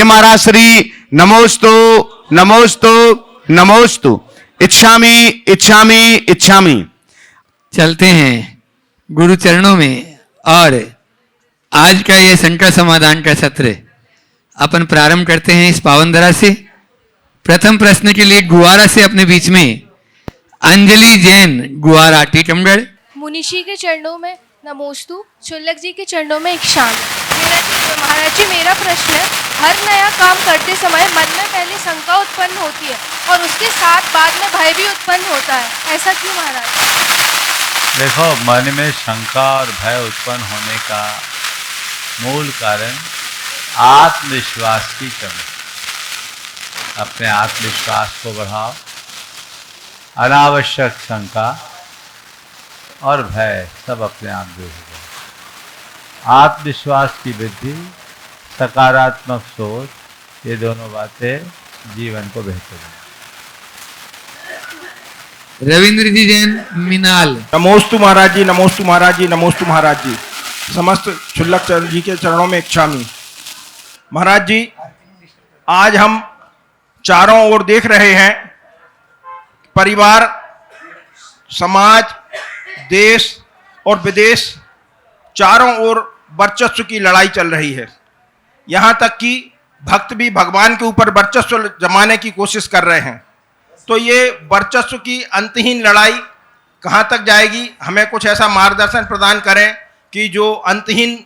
महाराज श्री नमोस्तु नमोस्तु नमोस्तु। इच्छामि इच्छामि इच्छामि। चलते हैं गुरु चरणों में। और आज का ये संकट समाधान का सत्र अपन प्रारंभ करते हैं इस पावन धरा से। प्रथम प्रश्न के लिए गुवारा से अपने बीच में अंजलि जैन, गुवारा, टीकमगढ़। मुनिषी के चरणों में नमोस्तु, शुल्लक जी के चरणों में इक्षाम। महाराज जी, मेरा प्रश्न है, हर नया काम करते समय मन में पहले शंका उत्पन्न होती है और उसके साथ बाद में भय भी उत्पन्न होता है, ऐसा क्यों महाराज? देखो, मन में शंका और भय उत्पन्न होने का मूल कारण आत्मविश्वास की कमी। अपने आत्मविश्वास को बढ़ाओ। अनावश्यक शंका और भय सब अपने आप दूर हो जाए। आत्मविश्वास की वृद्धि, सकारात्मक सोच, ये दोनों बातें जीवन को बेहतर बनाएं। रविंद्र जी जैन, मिनाल। नमोस्तु महाराज जी, नमोस्तु महाराज जी, नमोस्तु महाराज जी। समस्त शुल्लक जी के चरणों में इच्छामि। महाराज जी, आज हम चारों ओर देख रहे हैं, परिवार, समाज, देश और विदेश चारों ओर वर्चस्व की लड़ाई चल रही है। यहाँ तक कि भक्त भी भगवान के ऊपर वर्चस्व जमाने की कोशिश कर रहे हैं। तो ये वर्चस्व की अंतहीन लड़ाई कहाँ तक जाएगी? हमें कुछ ऐसा मार्गदर्शन प्रदान करें कि जो अंतहीन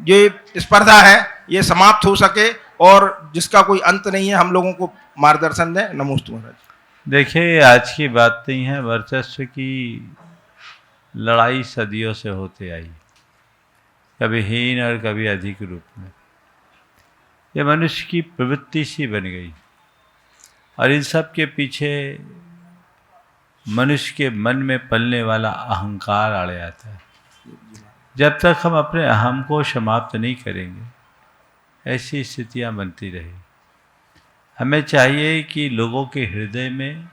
ये स्पर्धा है ये समाप्त हो सके और जिसका कोई अंत नहीं है, हम लोगों को मार्गदर्शन दें। नमोस्तु महाराज। देखिए, आज की बात नहीं है, वर्चस्व की लड़ाई सदियों से होते आई, कभी हीन और कभी अधिक रूप में। ये मनुष्य की प्रवृत्ति सी बन गई और इन सब के पीछे मनुष्य के मन में पलने वाला अहंकार आड़े आता है। जब तक हम अपने अहम को समाप्त नहीं करेंगे, ऐसी स्थितियां बनती रही। हमें चाहिए कि लोगों के हृदय में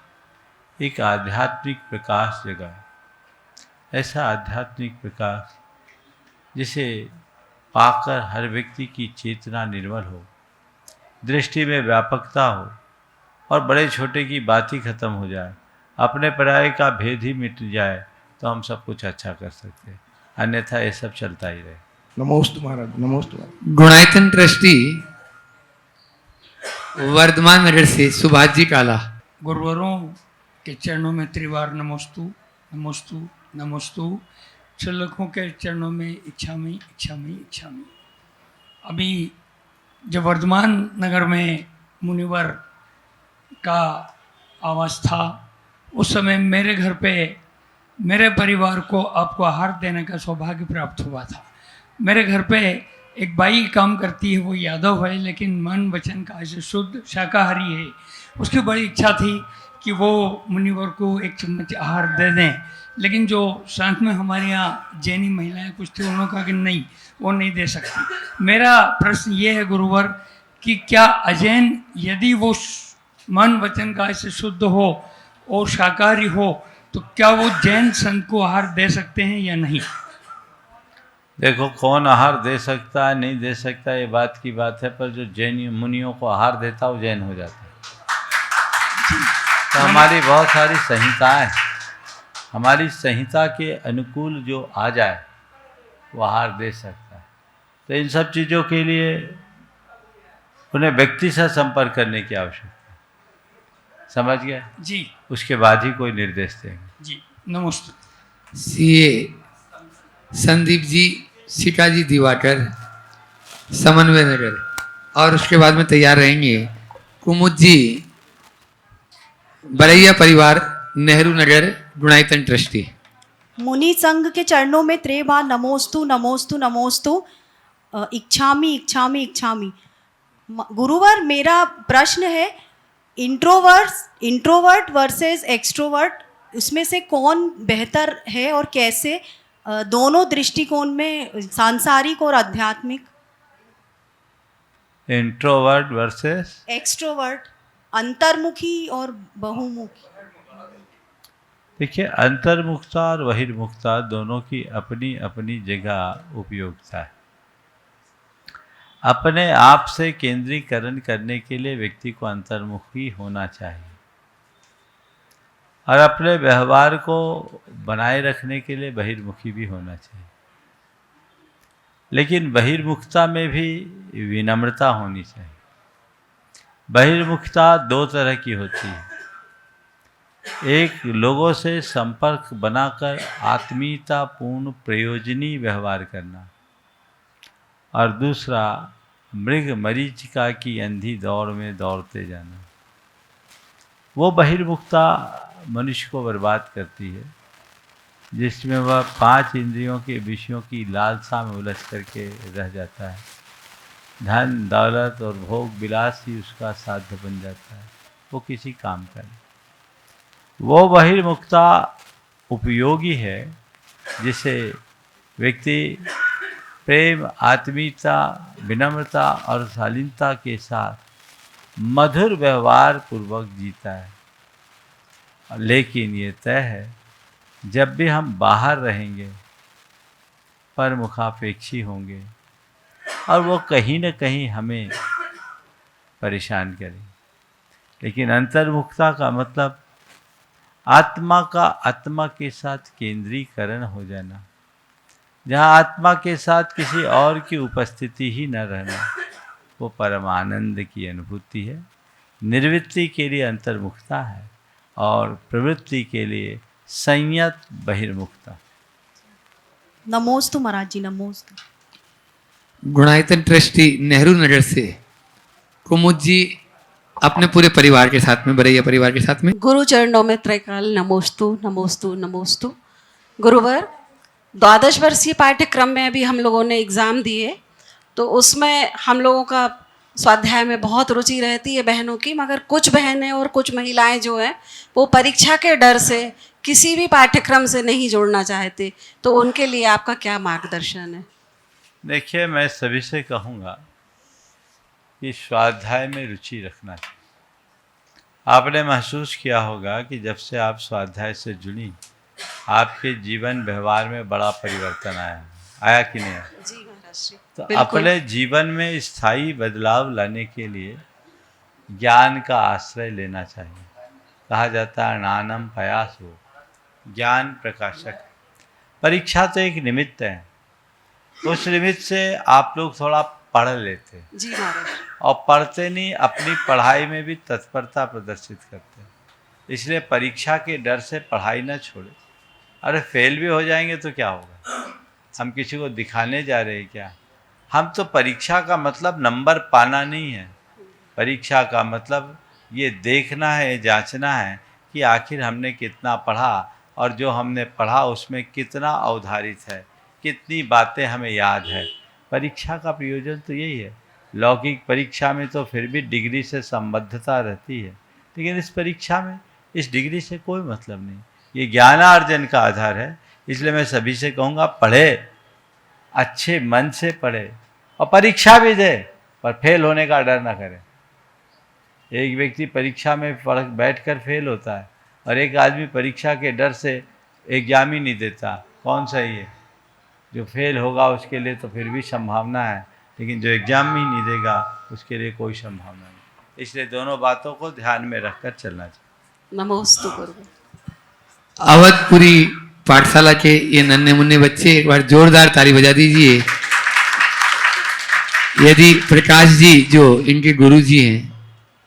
एक आध्यात्मिक प्रकाश जगाए। ऐसा आध्यात्मिक प्रकाश जिसे पाकर हर व्यक्ति की चेतना निर्मल हो, दृष्टि में व्यापकता हो और बड़े छोटे की बात ही खत्म हो जाए, अपने पराये का भेद ही मिट जाए, तो हम सब कुछ अच्छा कर सकते हैं। अन्यथा ये सब चलता ही रहे। नमोस्तु महाराज, नमोस्तु महाराज। गुणायतन ट्रस्टी, वर्धमान नगर से सुभाष जी काला। गुरुवरों के चरणों में त्रिवार नमोस्तु नमोस्तु नमोस्तु। शुल्लकों के चरणों में इच्छामि इच्छामि इच्छामि। अभी जब वर्धमान नगर में मुनिवर का आवास था, उस समय मेरे घर पे मेरे परिवार को आपको आहार देने का सौभाग्य प्राप्त हुआ था। मेरे घर पे एक बाई काम करती है, वो यादव है, लेकिन मन वचन का से शुद्ध शाकाहारी है। उसकी बड़ी इच्छा थी कि वो मुनिवर को एक चम्मच आहार दे दें, लेकिन जो साथ में हमारे यहाँ जैनी महिलाएं कुछ थी, उन्होंने कहा कि नहीं, वो नहीं दे सकती। मेरा प्रश्न ये है गुरुवर कि क्या अजैन यदि वो मन वचन का से शुद्ध हो और शाकाहारी हो, तो क्या वो जैन संत को आहार दे सकते हैं या नहीं? देखो, कौन आहार दे सकता है नहीं दे सकता ये बात की बात है, पर जो जैन मुनियों को आहार देता है वो जैन हो जाता है। तो हमारी बहुत सारी संहिताएं, हमारी संहिता के अनुकूल जो आ जाए वो आहार दे सकता है। तो इन सब चीज़ों के लिए उन्हें व्यक्ति से संपर्क करने की आवश्यकता है। समझ गए जी। उसके बाद ही कोई निर्देश देंगे। जी, नमस्ते। सीए संदीप जी, शिका जी दिवाकर, समन्वय नगर। और उसके बाद में तैयार रहेंगे कुमुद जी, बरैया परिवार, नेहरू नगर, गुणायतन ट्रस्टी। मुनि संघ के चरणों में त्रिबार नमोस्तु नमोस्तु नमोस्तु। इच्छामि इच्छामि इच्छामि। गुरुवर, मेरा प्रश्न है, इंट्रोवर्ट वर्सेस एक्सट्रोवर्ट, उसमें से कौन बेहतर है और कैसे, दोनों दृष्टिकोण में, सांसारिक और आध्यात्मिक? इंट्रोवर्ट वर्सेस एक्सट्रोवर्ट, अंतर्मुखी और बहुमुखी। देखिए, अंतर्मुखता और बहिर्मुखता दोनों की अपनी अपनी जगह उपयोगिता है। अपने आप से केंद्रीकरण करने के लिए व्यक्ति को अंतर्मुखी होना चाहिए और अपने व्यवहार को बनाए रखने के लिए बहिर्मुखी भी होना चाहिए। लेकिन बहिर्मुखता में भी विनम्रता होनी चाहिए। बहिर्मुखता दो तरह की होती है, एक लोगों से संपर्क बनाकर आत्मीयतापूर्ण प्रयोजनी व्यवहार करना और दूसरा मृग मरीचिका की अंधी दौड़ में दौड़ते जाना। वो बहिर्मुखता मनुष्य को बर्बाद करती है, जिसमें वह 5 इंद्रियों के विषयों की लालसा में उलझ करके रह जाता है। धन दौलत और भोग विलास ही उसका साध्य बन जाता है, वो किसी काम का नहीं। वो बहिर्मुखता उपयोगी है जिसे व्यक्ति प्रेम, आत्मीयता, विनम्रता और शालीनता के साथ मधुर व्यवहार पूर्वक जीता है। लेकिन ये तय है, जब भी हम बाहर रहेंगे परमुखापेक्षी होंगे और वो कहीं न कहीं हमें परेशान करें। लेकिन अंतर्मुखता का मतलब आत्मा का आत्मा के साथ केंद्रीकरण हो जाना, जहाँ आत्मा के साथ किसी और की उपस्थिति ही न रहना, वो परमानंद की अनुभूति है। निर्वृत्ति के लिए अंतर्मुखता है और प्रवृत्ति के लिए संयत बहिर्मुखता। नमोस्तु महाराज जी, नमोस्तु। गुणायतन ट्रस्टी नेहरू नगर से कुमुद जी अपने पूरे परिवार के साथ में, बरैया परिवार के साथ में। गुरु चरणों में त्रैकाल नमोस्तु नमोस्तु नमोस्तु। गुरुवर, 12 वर्षीय पाठ्यक्रम में अभी हम लोगों ने एग्ज़ाम दिए, तो उसमें हम लोगों का स्वाध्याय में बहुत रुचि रहती है बहनों की, मगर कुछ बहनें और कुछ महिलाएं जो हैं वो परीक्षा के डर से किसी भी पाठ्यक्रम से नहीं जोड़ना चाहते, तो उनके लिए आपका क्या मार्गदर्शन है? देखिए, मैं सभी से कहूँगा कि स्वाध्याय में रुचि रखना चाहिए। आपने महसूस किया होगा कि जब से आप स्वाध्याय से जुड़ी, आपके जीवन व्यवहार में बड़ा परिवर्तन आया कि नहीं आया? जी महाराज जी, तो बिल्कुल। अपने जीवन में स्थायी बदलाव लाने के लिए ज्ञान का आश्रय लेना चाहिए। कहा जाता है नानम पयासो, ज्ञान प्रकाशक। परीक्षा तो एक निमित्त है, उस निमित्त से आप लोग थोड़ा पढ़ लेते जी महाराज। और पढ़ते नहीं, अपनी पढ़ाई में भी तत्परता प्रदर्शित करते। इसलिए परीक्षा के डर से पढ़ाई न छोड़े। अरे फेल भी हो जाएंगे तो क्या होगा? हम किसी को दिखाने जा रहे हैं क्या? हम तो परीक्षा का मतलब नंबर पाना नहीं है। परीक्षा का मतलब ये देखना है, जांचना है कि आखिर हमने कितना पढ़ा और जो हमने पढ़ा उसमें कितना अवधारित है, कितनी बातें हमें याद है। परीक्षा का प्रयोजन तो यही है। लौकिक परीक्षा में तो फिर भी डिग्री से संबद्धता रहती है, लेकिन इस परीक्षा में इस डिग्री से कोई मतलब नहीं। ये ज्ञानार्जन का आधार है। इसलिए मैं सभी से कहूँगा, पढ़े, अच्छे मन से पढ़े और परीक्षा भी दे, पर फेल होने का डर ना करें। एक व्यक्ति परीक्षा में बैठकर फेल होता है और एक आदमी परीक्षा के डर से एग्जाम ही नहीं देता। कौन सही है? जो फेल होगा उसके लिए तो फिर भी संभावना है, लेकिन जो एग्जाम ही नहीं देगा उसके लिए कोई संभावना नहीं। इसलिए दोनों बातों को ध्यान में रखकर चलना चाहिए। नमोस्तु गुरु। अवधपुरी पाठशाला के ये नन्हे मुन्ने बच्चे एक बार जोरदार ताली बजा दीजिए। यदि प्रकाश जी जो इनके गुरु जी हैं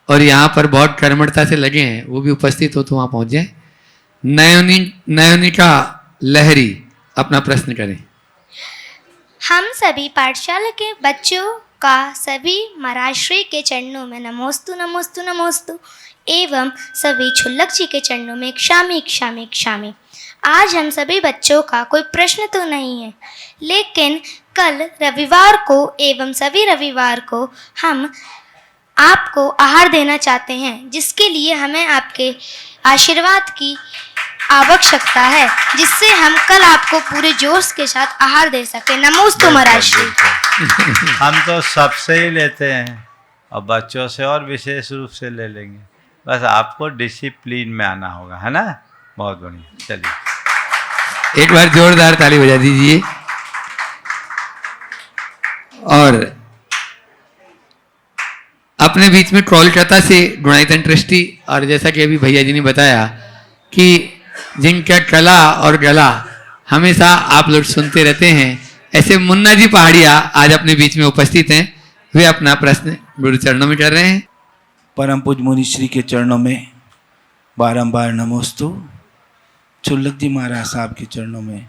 और यहाँ पर बहुत कर्मठता से लगे हैं, वो भी उपस्थित हो तो वहाँ पहुँच जाए। नयोनिका लहरी अपना प्रश्न करें। हम सभी पाठशाला के बच्चों का सभी महाराज श्री के चरणों में नमोस्तु नमोस्तु नमोस्तु एवं सभी छुल्लक जी के चरणों में क्षामी क्षामी क्षामी। आज हम सभी बच्चों का कोई प्रश्न तो नहीं है, लेकिन कल रविवार को एवं सभी रविवार को हम आपको आहार देना चाहते हैं, जिसके लिए हमें आपके आशीर्वाद की आवश्यकता है, जिससे हम कल आपको पूरे जोश के साथ आहार दे सके। नमोस्तु महाराज श्री। हम तो सबसे ही लेते हैं और बच्चों से और विशेष रूप से ले लेंगे। बस आपको डिसिप्लिन में आना होगा, है ना? बहुत बढ़िया, चलिए एक बार जोरदार ताली बजा दीजिए। और अपने बीच में कोलकाता से गुणायतन ट्रस्टी, और जैसा कि अभी भैया जी ने बताया कि जिनका कला और गला हमेशा आप लोग सुनते रहते हैं, ऐसे मुन्ना जी पहाड़िया आज अपने बीच में उपस्थित हैं। वे अपना प्रश्न गुरु चरणों में कर रहे हैं। परम पूज्य मुनि श्री के चरणों में बारंबार नमोस्तु। चुल्लक जी महाराज साहब के चरणों में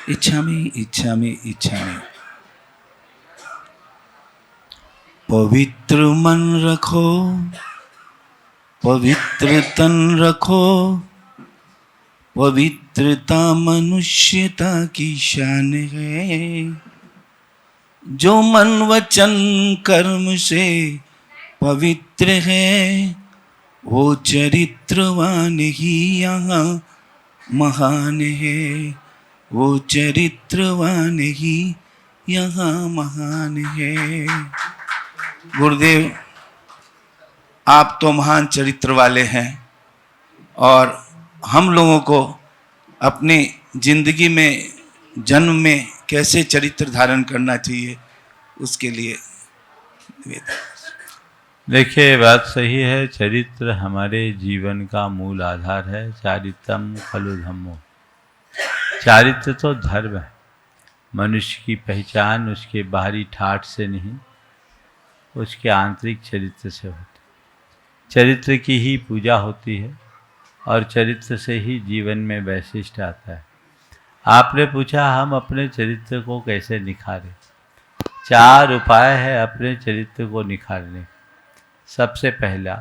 इच्छामि इच्छामि इच्छामि। पवित्र मन रखो, पवित्र तन रखो, पवित्रता मनुष्यता की शान है। जो मन वचन कर्म से पवित्र है, वो चरित्रवान ही यहाँ महान है। वो चरित्रवान ही यहाँ महान है। गुरुदेव, आप तो महान चरित्र वाले हैं और हम लोगों को अपनी जिंदगी में जन्म में कैसे चरित्र धारण करना चाहिए उसके लिए देखिए, बात सही है। चरित्र हमारे जीवन का मूल आधार है। चारित्रम खलु धम्मो। चारित्र तो धर्म है। मनुष्य की पहचान उसके बाहरी ठाठ से नहीं, उसके आंतरिक चरित्र से होती है। चरित्र की ही पूजा होती है और चरित्र से ही जीवन में वैशिष्ट आता है। आपने पूछा हम अपने चरित्र को कैसे निखारें। 4 उपाय है अपने चरित्र को निखारने। सबसे पहला,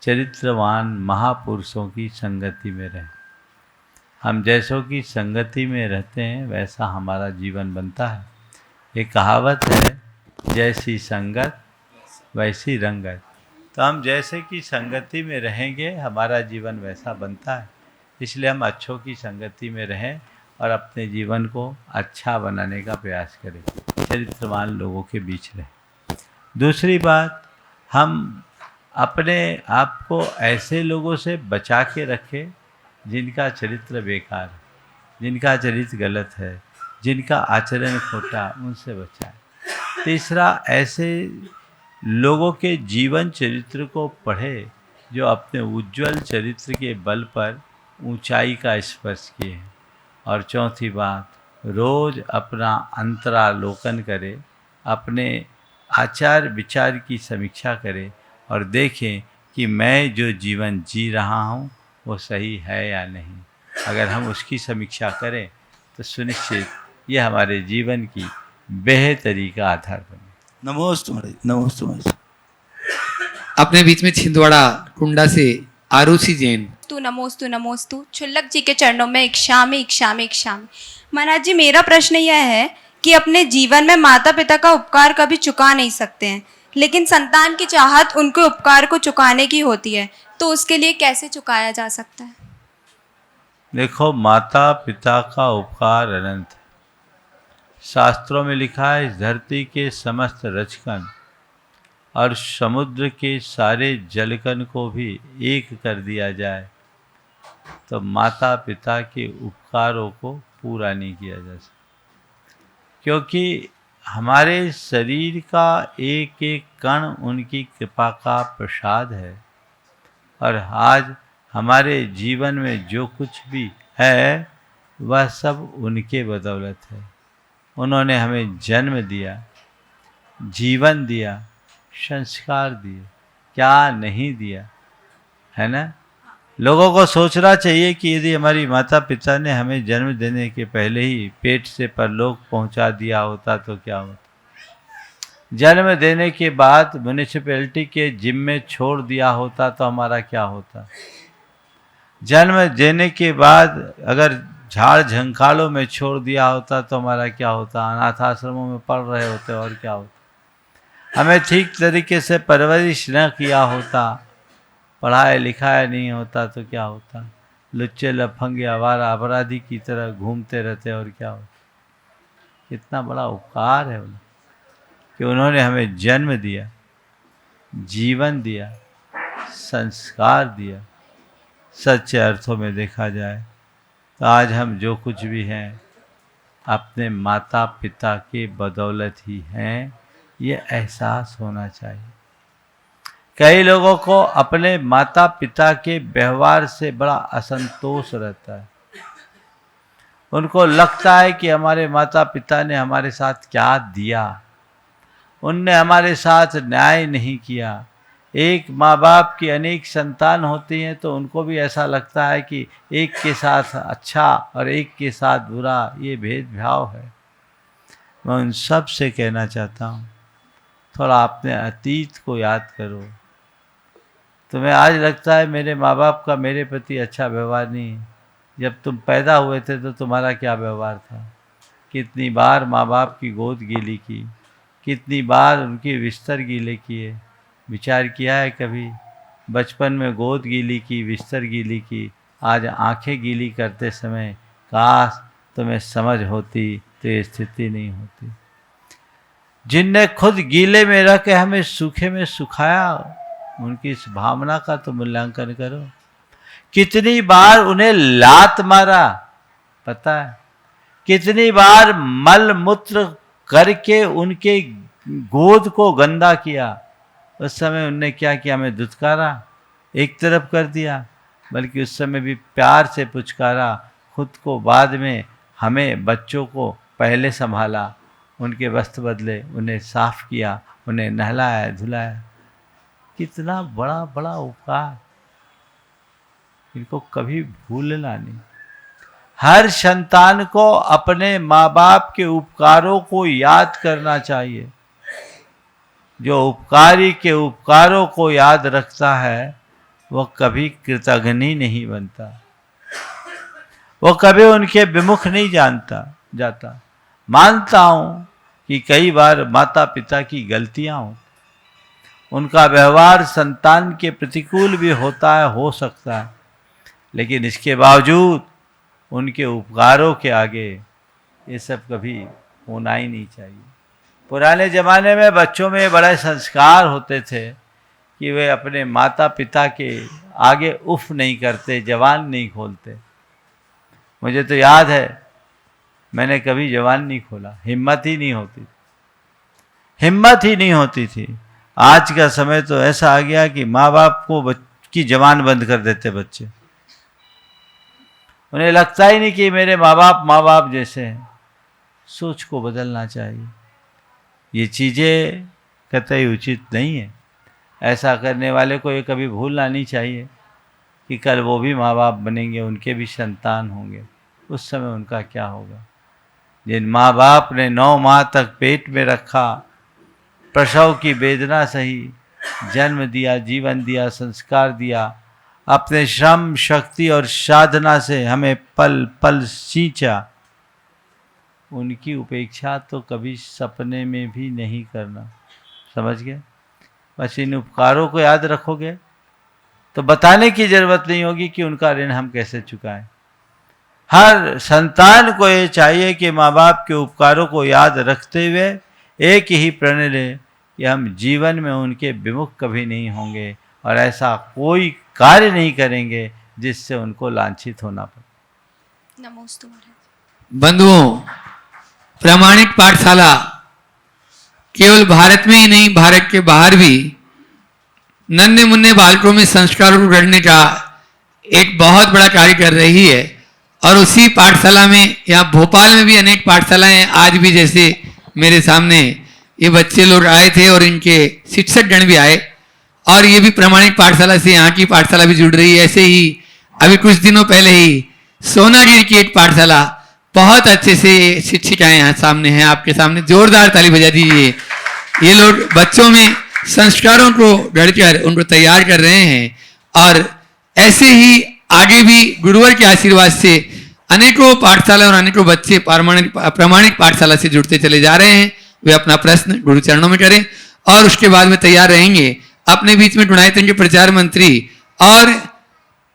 चरित्रवान महापुरुषों की संगति में रहें। हम जैसों की संगति में रहते हैं वैसा हमारा जीवन बनता है। ये कहावत है, जैसी संगत वैसी रंगत। तो हम जैसे की संगति में रहेंगे हमारा जीवन वैसा बनता है। इसलिए हम अच्छों की संगति में रहें और अपने जीवन को अच्छा बनाने का प्रयास करें, चरित्रवान लोगों के बीच रहें। दूसरी बात, हम अपने आप को ऐसे लोगों से बचा के रखें जिनका चरित्र बेकार है, जिनका चरित्र गलत है, जिनका आचरण खोटा, उनसे बचाएं। तीसरा, ऐसे लोगों के जीवन चरित्र को पढ़े जो अपने उज्जवल चरित्र के बल पर ऊंचाई का स्पर्श किए हैं। और चौथी बात, रोज़ अपना अंतरालोकन करे, अपने आचार विचार की समीक्षा करे और देखें कि मैं जो जीवन जी रहा हूँ वो सही है या नहीं। अगर हम उसकी समीक्षा करें तो सुनिश्चित ये हमारे जीवन की बेहतरी का आधार बने। नमोस्तु महाराज, नमोस्तु महाराज। अपने बीच में छिंदवाड़ा कुंडा से आरुषि जैन। नमोस्तु नमोस्तु। छुल्लक जी के चरणों में इक्षामि इक्षामि इक्षामि। महाराज जी, मेरा प्रश्न यह है कि अपने जीवन में माता पिता का उपकार कभी चुका नहीं सकते हैं, लेकिन संतान की चाहत उनके उपकार को चुकाने की होती है, तो उसके लिए कैसे चुकाया जा सकता है? देखो, माता पिता का उपकार अनंत है। शास्त्रों में लिखा है, इस धरती के समस्त रचकन और समुद्र के सारे जलकन को भी एक कर दिया जाए तो माता पिता के उपकारों को पूरा नहीं किया जा सकता, क्योंकि हमारे शरीर का एक एक कण उनकी कृपा का प्रसाद है। और आज हमारे जीवन में जो कुछ भी है वह सब उनके बदौलत है। उन्होंने हमें जन्म दिया, जीवन दिया, संस्कार दिए, क्या नहीं दिया, है ना। लोगों को सोचना चाहिए कि यदि हमारी माता पिता ने हमें जन्म देने के पहले ही पेट से परलोक पहुंचा दिया होता तो क्या होता। जन्म देने के बाद म्यूनिसिपैलिटी के जिम्मे छोड़ दिया होता तो हमारा क्या होता। जन्म देने के बाद अगर झाड़ झंखाड़ों में छोड़ दिया होता तो हमारा क्या होता। अनाथ आश्रमों में पढ़ रहे होते और क्या होता। हमें ठीक तरीके से परवरिश न किया होता, पढ़ाया लिखाया नहीं होता तो क्या होता। लुच्चे लफंगे आवारा अपराधी की तरह घूमते रहते और क्या होता। इतना बड़ा उपकार है उन्हें कि उन्होंने हमें जन्म दिया, जीवन दिया, संस्कार दिया। सच्चे अर्थों में देखा जाए तो आज हम जो कुछ भी हैं अपने माता पिता के बदौलत ही हैं, ये एहसास होना चाहिए। कई लोगों को अपने माता पिता के व्यवहार से बड़ा असंतोष रहता है। उनको लगता है कि हमारे माता पिता ने हमारे साथ क्या दिया, उनने हमारे साथ न्याय नहीं किया। एक माँ बाप की अनेक संतान होती हैं तो उनको भी ऐसा लगता है कि एक के साथ अच्छा और एक के साथ बुरा, ये भेदभाव है। मैं उन सब से कहना चाहता हूँ, थोड़ा अपने अतीत को याद करो। तुम्हें आज लगता है मेरे माँ बाप का मेरे प्रति अच्छा व्यवहार नहीं है। जब तुम पैदा हुए थे तो तुम्हारा क्या व्यवहार था? कितनी बार माँ बाप की गोद गीली की, कितनी बार उनके बिस्तर गीले किए। विचार किया है कभी? बचपन में गोद गीली की, बिस्तर गीली की, आज आंखें गीली करते समय काश तुम्हें समझ होती तो ये स्थिति नहीं होती। जिनने खुद गीले में रख के हमें सूखे में सुखाया, उनकी इस भावना का तो मूल्यांकन करो। कितनी बार उन्हें लात मारा पता है? कितनी बार मल मूत्र करके उनके गोद को गंदा किया। उस समय उनने क्या किया? हमें दुत्कारा, एक तरफ कर दिया, बल्कि उस समय भी प्यार से पुचकारा। खुद को बाद में, हमें बच्चों को पहले संभाला, उनके वस्त्र बदले, उन्हें साफ किया, उन्हें नहलाया धुलाया। कितना बड़ा बड़ा उपकार, इनको कभी भूलना नहीं। हर संतान को अपने माँ बाप के उपकारों को याद करना चाहिए। जो उपकारी के उपकारों को याद रखता है वह कभी कृतघ्नी नहीं बनता, वो कभी उनके विमुख नहीं जाता। मानता हूँ कि कई बार माता पिता की गलतियाँ हों, उनका व्यवहार संतान के प्रतिकूल भी होता है, हो सकता है, लेकिन इसके बावजूद उनके उपकारों के आगे ये सब कभी होना ही नहीं चाहिए। पुराने ज़माने में बच्चों में बड़े संस्कार होते थे कि वे अपने माता पिता के आगे उफ नहीं करते, जवान नहीं खोलते। मुझे तो याद है, मैंने कभी जवान नहीं खोला, हिम्मत ही नहीं होती थी। आज का समय तो ऐसा आ गया कि माँ बाप को की जवान बंद कर देते बच्चे। उन्हें लगता ही नहीं कि मेरे माँ बाप जैसे हैं। सोच को बदलना चाहिए। ये चीज़ें कतई उचित नहीं है। ऐसा करने वाले को ये कभी भूलना नहीं चाहिए कि कल वो भी माँ बाप बनेंगे, उनके भी संतान होंगे। उस समय उनका क्या होगा? जिन माँ बाप ने 9 माह तक पेट में रखा, प्रसव की वेदना सही, जन्म दिया, जीवन दिया, संस्कार दिया, अपने श्रम शक्ति और साधना से हमें पल पल सींचा, उनकी उपेक्षा तो कभी सपने में भी नहीं करना। समझ गए? बस इन उपकारों को याद रखोगे तो बताने की जरूरत नहीं होगी कि उनका ऋण हम कैसे चुकाएं। हर संतान को ये चाहिए कि माँ बाप के उपकारों को याद रखते हुए एक ही प्रण ले कि हम जीवन में उनके विमुख कभी नहीं होंगे और ऐसा कोई कार्य नहीं करेंगे जिससे उनको लांछित होना पड़े। नमोस्तु महाराज। बंधुओं, प्रामाणिक पाठशाला केवल भारत में ही नहीं, भारत के बाहर भी नन्हे मुन्ने बालकों में संस्कारों को गढ़ने का एक बहुत बड़ा कार्य कर रही है। और उसी पाठशाला में, यहाँ भोपाल में भी अनेक पाठशालाएं हैं। आज भी जैसे मेरे सामने ये बच्चे लोग आए थे और इनके शिक्षक गण भी आए, और ये भी प्रामाणिक पाठशाला से यहाँ की पाठशाला भी जुड़ रही है। ऐसे ही अभी कुछ दिनों पहले ही सोनागिर की एक पाठशाला, बहुत अच्छे से शिक्षिकाएं यहाँ सामने हैं, आपके सामने जोरदार ताली बजा दीजिए। ये लोग बच्चों में संस्कारों को गढ़कर उनको तैयार कर रहे हैं। और ऐसे ही आगे भी गुरुवर के आशीर्वाद से अनेकों पाठशाला और अनेकों बच्चे प्रामाणिक पाठशाला से जुड़ते चले जा रहे हैं। वे अपना प्रश्न गुरु चरणों में करें और उसके बाद में तैयार रहेंगे। अपने बीच में डुनाइतन के प्रचार मंत्री और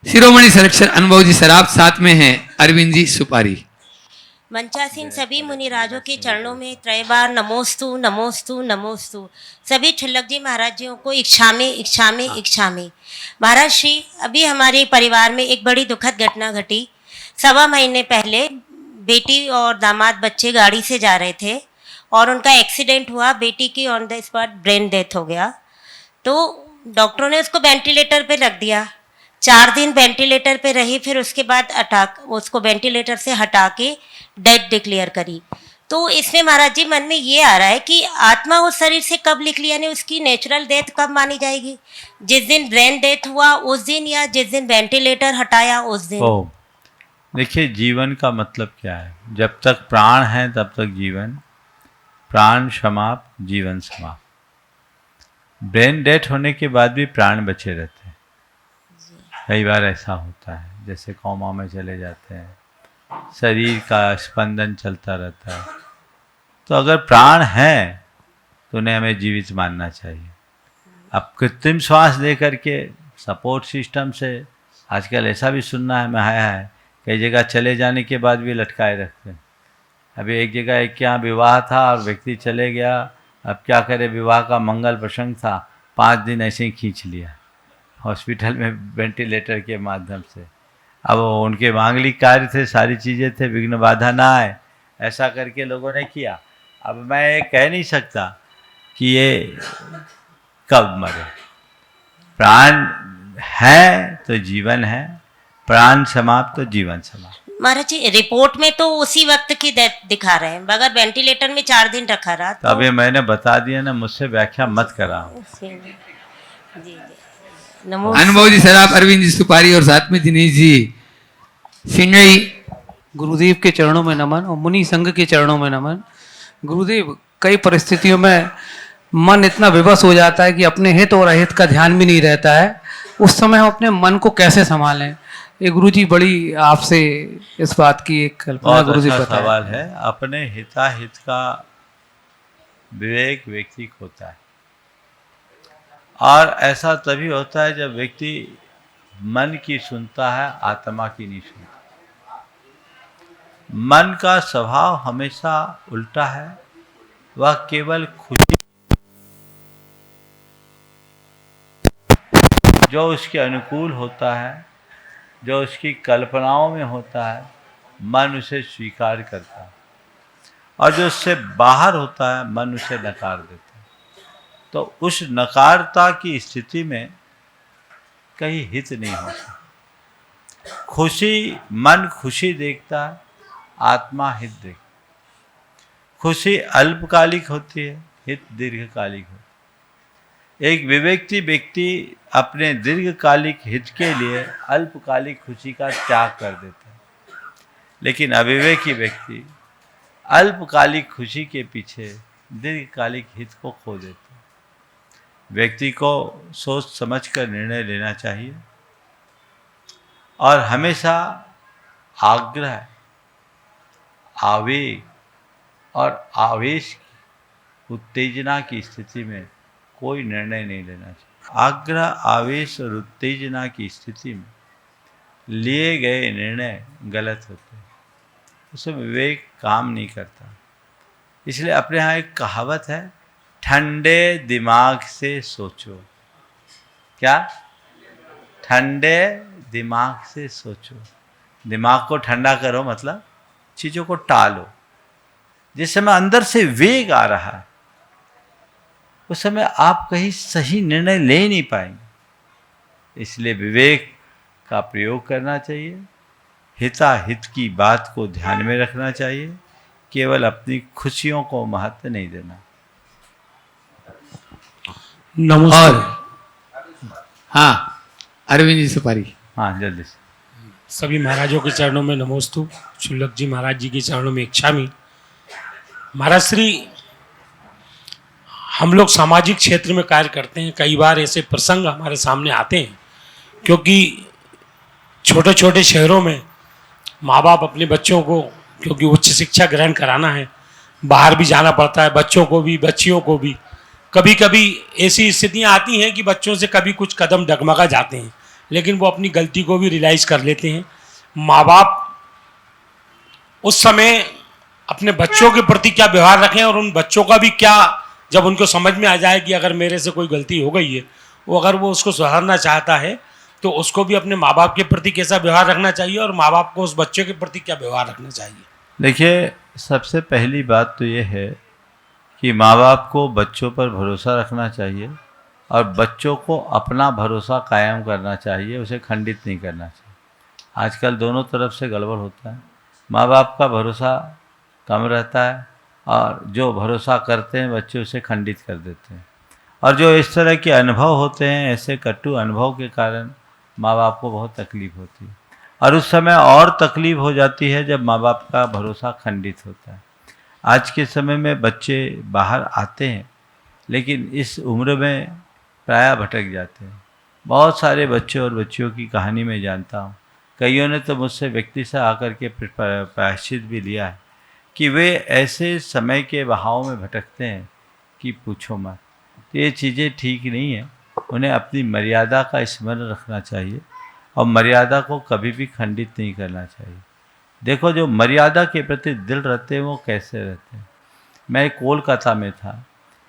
शिरोमणि संरक्षक अनुभव जी सराफ साथ में हैं, अरविंद जी सुपारी। मंचासीन सभी मुनिराजों के चरणों में त्रयबार नमोस्तु नमोस्तु नमोस्तु। सभी छुल्लक जी महाराज जियों को इच्छामी इच्छामी इच्छामी। महाराज श्री, अभी हमारे परिवार में एक बड़ी दुखद घटना घटी। 1.25 महीने पहले बेटी और दामाद बच्चे गाड़ी से जा रहे थे और उनका एक्सीडेंट हुआ। बेटी की on the spot brain death हो गया। तो डॉक्टरों ने उसको वेंटिलेटर पे रख दिया। 4 दिन वेंटिलेटर पे रही, फिर उसके बाद उसको वेंटिलेटर से हटा के डेड डिक्लेयर करी। तो इसमें महाराज जी मन में ये आ रहा है कि आत्मा उस शरीर से कब निकली, यानी उसकी नेचुरल डेथ कब मानी जाएगी? जिस दिन ब्रेन डेथ हुआ उस दिन, या जिस दिन वेंटिलेटर हटाया उस दिन? ओ देखिए, जीवन का मतलब क्या है? जब तक प्राण है तब तक जीवन, प्राण समाप्त जीवन समाप्त। ब्रेन डेथ होने के बाद भी प्राण बचे रहते हैं। कई बार ऐसा होता है, जैसे कोमा में चले जाते हैं, शरीर का स्पंदन चलता रहता है। तो अगर प्राण है तो उन्हें हमें जीवित मानना चाहिए। अब कृत्रिम श्वास दे करके सपोर्ट सिस्टम से, आजकल ऐसा भी सुनना है, मैं आया है कई जगह चले जाने के बाद भी लटकाए रखते हैं। अभी एक जगह एक यहाँ विवाह था और व्यक्ति चले गया, अब क्या करे, विवाह का मंगल प्रसंग था, 5 दिन ऐसे ही खींच लिया हॉस्पिटल में वेंटिलेटर के माध्यम से। अब उनके मांगलिक कार्य थे, सारी चीज़ें थे, विघ्न बाधा ना आए, ऐसा करके लोगों ने किया। अब मैं ये कह नहीं सकता कि ये कब मरे। प्राण है तो जीवन है, प्राण समाप्त तो जीवन समाप्त। महाराज जी रिपोर्ट में तो उसी वक्त की डेथ दिखा रहे हैं, मगर वेंटिलेटर में 4 दिन रखा रहा। तो अभी मैंने बता दिया ना, मुझसे व्याख्या मत करा। जी अनुभव जी सर, आप अरविंद जी सुपारी और साथ में दिनेश जी सिंगई। गुरुदेव के चरणों में नमन और मुनि संघ के चरणों में नमन। गुरुदेव, कई परिस्थितियों में मन इतना विवश हो जाता है कि अपने हित और अहित का ध्यान भी नहीं रहता है। उस समय हम अपने मन को कैसे संभालें? ये गुरुजी बड़ी आपसे इस बात की एक कल्पना गुरुजी अच्छा बताएं। सवाल है। अपने हिताहित का विवेक व्यक्ति को होता है, और ऐसा तभी होता है जब व्यक्ति मन की सुनता है, आत्मा की नहीं सुनता। मन का स्वभाव हमेशा उल्टा है, वह केवल खुशी जो उसके अनुकूल होता है, जो उसकी कल्पनाओं में होता है, मन उसे स्वीकार करता है, और जो उससे बाहर होता है मन उसे नकार देता है। तो उस नकारता की स्थिति में कहीं हित नहीं होता। खुशी, मन खुशी देखता है, आत्मा हित देखता है। खुशी अल्पकालिक होती है, हित दीर्घकालिक होती है। एक विवेकी व्यक्ति अपने दीर्घकालिक हित के लिए अल्पकालिक खुशी का त्याग कर देता है, लेकिन अविवेकी व्यक्ति अल्पकालिक खुशी के पीछे दीर्घकालिक हित को खो देता है। व्यक्ति को सोच समझ कर निर्णय लेना चाहिए, और हमेशा आग्रह, आवेग और आवेश की, उत्तेजना की स्थिति में कोई निर्णय नहीं लेना चाहिए। आग्रह, आवेश और उत्तेजना की स्थिति में लिए गए निर्णय गलत होते हैं, उसमें विवेक काम नहीं करता। इसलिए अपने यहाँ एक कहावत है, ठंडे दिमाग से सोचो। क्या? ठंडे दिमाग से सोचो। दिमाग को ठंडा करो, मतलब चीज़ों को टालो। जिस समय अंदर से वेग आ रहा है, उस समय आप कहीं सही निर्णय ले नहीं पाएंगे। इसलिए विवेक का प्रयोग करना चाहिए, हिताहित की बात को ध्यान में रखना चाहिए, केवल अपनी खुशियों को महत्व नहीं देना। और हाँ, अरविंद जी सुपारी। हाँ, जल्दी से। सभी महाराजों के चरणों में नमोस्तु। शुल्लक जी महाराज जी के चरणों में इच्छामी। महाराज श्री, हम लोग सामाजिक क्षेत्र में कार्य करते हैं, कई बार ऐसे प्रसंग हमारे सामने आते हैं, क्योंकि छोटे छोटे शहरों में माँ बाप अपने बच्चों को, क्योंकि उच्च शिक्षा ग्रहण कराना है, बाहर भी जाना पड़ता है, बच्चों को भी बच्चियों को भी। कभी कभी ऐसी स्थितियाँ आती हैं कि बच्चों से कभी कुछ कदम डगमगा जाते हैं, लेकिन वो अपनी गलती को भी रियलाइज़ कर लेते हैं। माँ बाप उस समय अपने बच्चों के प्रति क्या व्यवहार रखें, और उन बच्चों का भी क्या, जब उनको समझ में आ जाए कि अगर मेरे से कोई गलती हो गई है, वो अगर वो उसको सुधारना चाहता है, तो उसको भी अपने माँ बाप के प्रति कैसा व्यवहार रखना चाहिए, और माँ बाप को उस बच्चे के प्रति क्या व्यवहार रखना चाहिए? देखिए, सबसे पहली बात तो ये है कि माँ बाप को बच्चों पर भरोसा रखना चाहिए, और बच्चों को अपना भरोसा कायम करना चाहिए, उसे खंडित नहीं करना चाहिए। आजकल दोनों तरफ से गड़बड़ होता है, माँ बाप का भरोसा कम रहता है और जो भरोसा करते हैं बच्चे उसे खंडित कर देते हैं। और जो इस तरह के अनुभव होते हैं, ऐसे कटु अनुभव के कारण माँ बाप को बहुत तकलीफ होती है। और उस समय और तकलीफ हो जाती है जब माँ बाप का भरोसा खंडित होता है। आज के समय में बच्चे बाहर आते हैं, लेकिन इस उम्र में प्रायः भटक जाते हैं। बहुत सारे बच्चे और बच्चियों की कहानी मैं जानता हूँ, कईयों ने तो मुझसे व्यक्ति से आकर के प्रायश्चित भी लिया है कि वे ऐसे समय के बहाव में भटकते हैं कि पूछो मत। तो ये चीज़ें ठीक नहीं है, उन्हें अपनी मर्यादा का स्मरण रखना चाहिए और मर्यादा को कभी भी खंडित नहीं करना चाहिए। देखो, जो मर्यादा के प्रति दिल रहते हैं वो कैसे रहते हैं। मैं कोलकाता में था,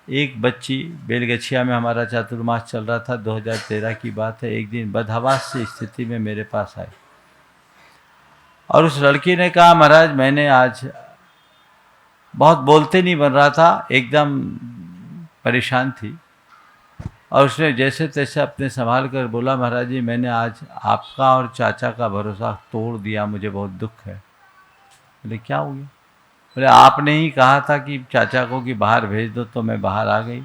एक बच्ची बेलगछिया में हमारा चातुर्मास चल रहा था, 2013 की बात है। एक दिन बदहवास से स्थिति में मेरे पास आई और उस लड़की ने कहा, महाराज मैंने आज बहुत बोलते नहीं बन रहा था, एकदम परेशान थी। और उसने जैसे तैसे अपने संभाल कर बोला, महाराज जी मैंने आज आपका और चाचा का भरोसा तोड़ दिया, मुझे बहुत दुख है। बोले क्या हो गया? बोले आपने ही कहा था कि चाचा को कि बाहर भेज दो, तो मैं बाहर आ गई,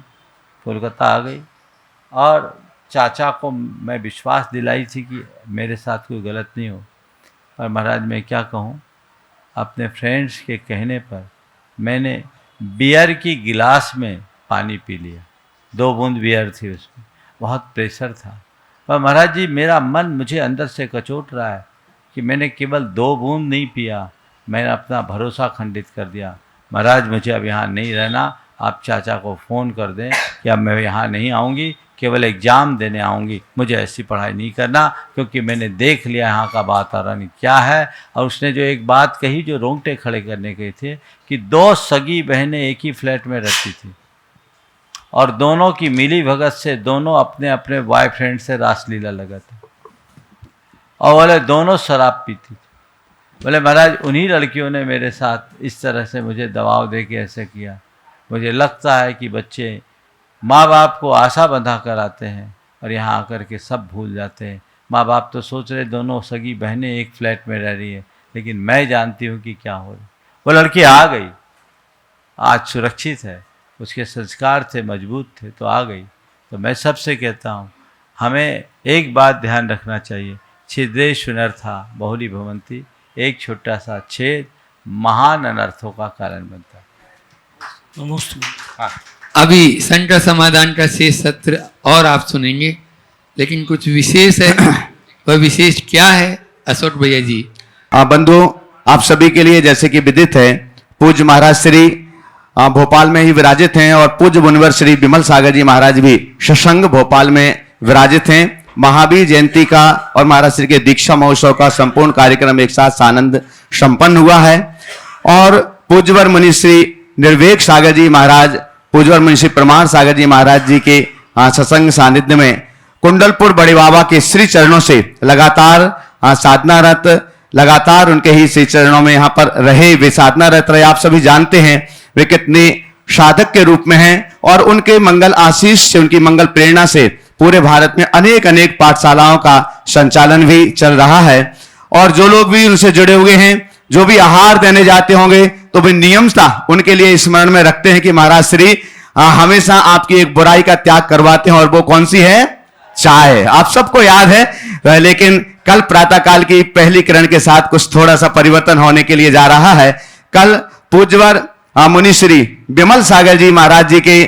कोलकाता आ गई और चाचा को मैं विश्वास दिलाई थी कि मेरे साथ कोई गलत नहीं हो। पर महाराज मैं क्या कहूँ, अपने फ्रेंड्स के कहने पर मैंने बियर की गिलास में पानी पी लिया, 2 बूंद बियर थी उसमें, बहुत प्रेशर था। पर महाराज जी मेरा मन मुझे अंदर से कचोट रहा है कि मैंने केवल 2 बूंद नहीं पिया, मैंने अपना भरोसा खंडित कर दिया। महाराज मुझे अब यहाँ नहीं रहना, आप चाचा को फ़ोन कर दें कि अब मैं यहाँ नहीं आऊँगी, केवल एग्ज़ाम देने आऊँगी, मुझे ऐसी पढ़ाई नहीं करना, क्योंकि मैंने देख लिया यहाँ का वातावरण क्या है। और उसने जो एक बात कही जो रोंगटे खड़े करने के थे कि 2 सगी बहनें एक ही फ्लैट में रहती थी और दोनों की मिली भगत से दोनों अपने अपने बॉयफ्रेंड से रासलीला लगाते और बोले दोनों शराब पीती थी। बोले महाराज उन्हीं लड़कियों ने मेरे साथ इस तरह से मुझे दबाव दे के ऐसे किया। मुझे लगता है कि बच्चे माँ बाप को आशा बंधा कर आते हैं और यहाँ आकर के सब भूल जाते हैं। माँ बाप तो सोच रहे दोनों सगी बहनें एक फ्लैट में रह रही है, लेकिन मैं जानती हूँ कि क्या हो रहा है। वो लड़की आ गई, आज सुरक्षित है, उसके संस्कार थे, मजबूत थे, तो आ गई। तो मैं सबसे कहता हूँ हमें एक बात ध्यान रखना चाहिए, छिद्रेषु अनर्था बहुली भवन्ति, एक छोटा सा छेद महान अनर्थों का कारण बनता है। हाँ। अभी संकट समाधान का शेष सत्र और आप सुनेंगे, लेकिन कुछ विशेष है, वह विशेष क्या है अशोक भैया जी? बंधु आप सभी के लिए जैसे कि विदित है, पूज्य महाराज श्री भोपाल में ही विराजित हैं और पूज्य मुनिवर श्री विमल सागर जी महाराज भी सत्संग भोपाल में विराजित हैं। महावीर जयंती का और महाराज श्री के दीक्षा महोत्सव का संपूर्ण कार्यक्रम एक साथ सानंद संपन्न हुआ है और पूज्यवर मुनि श्री निर्वेक सागर जी महाराज, पूज्यवर मुनि श्री प्रमाण सागर जी महाराज जी के सत्संग सानिध्य में कुंडलपुर बड़े बाबा के श्री चरणों से लगातार साधनारत, लगातार उनके ही श्री चरणों में यहाँ पर रहे, वे साधनारत रहे। आप सभी जानते हैं वे कितने साधक के रूप में हैं और उनके मंगल आशीष से, उनकी मंगल प्रेरणा से पूरे भारत में अनेक अनेक पाठशालाओं का संचालन भी चल रहा है। और जो लोग भी उनसे जुड़े हुए हैं, जो भी आहार देने जाते होंगे, तो वे नियमता उनके लिए स्मरण में रखते हैं कि महाराज श्री हमेशा आपकी एक बुराई का त्याग करवाते हैं और वो कौन सी है? चाय। आप सबको याद है, लेकिन कल प्रातः काल की पहली किरण के साथ कुछ थोड़ा सा परिवर्तन होने के लिए जा रहा है। कल पूज्यवर मुनि श्री विमल सागर जी महाराज जी के